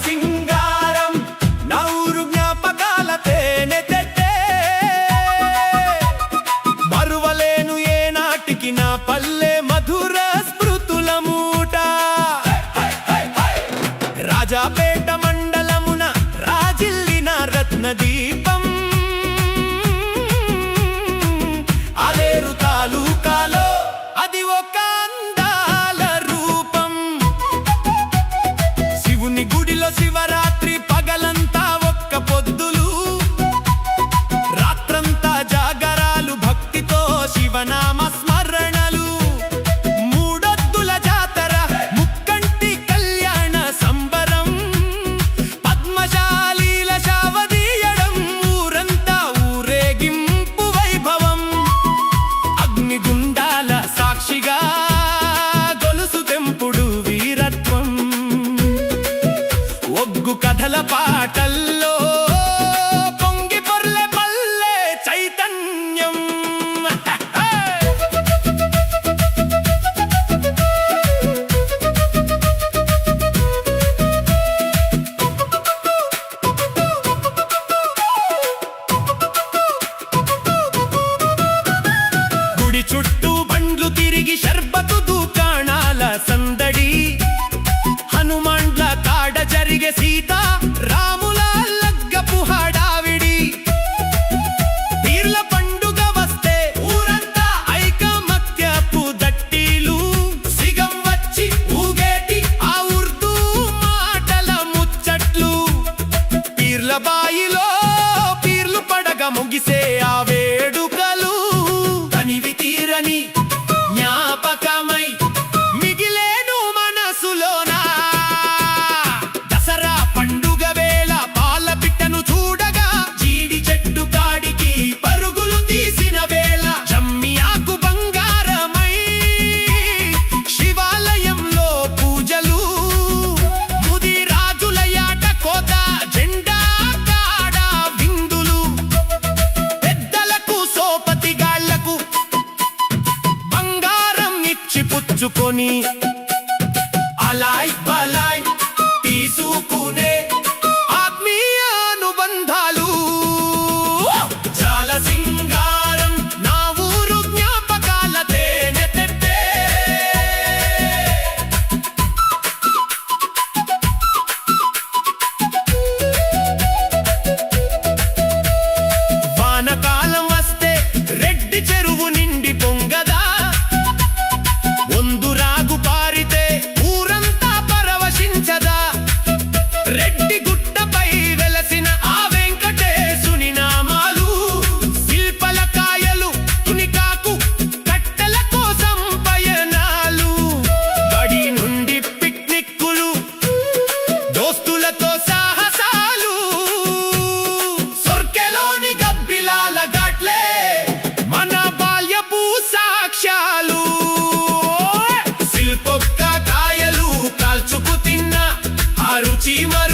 సింగారం Nauru జ్ఞాపకాల తేనె తెట్టే మరువలేను ఏనాటికి నా పల్లె మధుర స్మృతుల మూట రాజాపేట మండలమున రాజిల్లిన రత్నదీపం ఆలేరు తాలూకాలో అది ఒక అందాల రూపం శివుని గుడిలో శివరాత్రి పగలంతా ఒక్క పొద్దులు రాత్రంతా జాగరాలు భక్తితో శివనామ స్మరణలు మూడొద్దుల జాతర ముక్కంటి కళ్యాణ సంబరం పద్మశాలీల శావదీయడం ఊరంతా ఊరేగింపు వైభవం అగ్నిగుండాల సాక్షిగా గొలుసు తెంపుడు వీరత్వం ఒగ్గు కథల పాటల్లో పొంగి పొర్లె పల్లె చైతన్యం గుడి చుట్టూ బండ్లు తిరిగి షర్బతు దుకాణాల సందడి హనుమాన్ల కాడ జరిగే సీతా రాముల లగ్గపు హడావిడి పీర్ల పండుగ వస్తే ఊరంతా ఐకమత్యపు దట్టీలు సిగం వచ్చి ఊగేటి ఆ ఉర్దూ మాటల ముచ్చట్లు పీర్ల బాయిలో పీర్లు పడగ ముగిసే ఆ వేడుకలు తనివి తీరని జ్ఞాపకమై మిగిలేను మనసులోనా దసరా పండుగ వేళ పాల పిట్టను చూడగా జీడి చెట్టు కాడికి పరుగులు తీసిన వేళ జమ్మి ఆకు బంగారమై శివాలయంలో పూజలు ముది రాజుల యాట కోత జెండా కాడ విందులు పెద్దలకు సోపతిగాళ్లకు బంగారం ఇచ్చి పుచ్చుకొని అలాయ్ బలాయ్ తీసుకునే ఆత్మీయ అనుబంధాలు చాలా సింగారం నా ఊరు జ్ఞాపకాల తేనె తెట్టే వానకాలం వస్తే రెడ్డి చెరువు నిండి పొంగదా ఒందు రాగు పారితే ఊరంతా పరవశించదా రెడ్డి గుట్టపై వెలసిన ఆ వెంకటేశుని నామాలు శిల్పల కాయలు తునికాకు కట్టెల కోసం పయనాలు బడి నుండి పిక్నిక్కులు దోస్తులతో సాహసాలు సొర్కెలోని గబ్బిలాల ఘాట్లే మన బాల్యపు సాక్ష్యాలు శిల్పొక్క కాయలు కాల్చుకు తిన్న ఆ రుచి మరు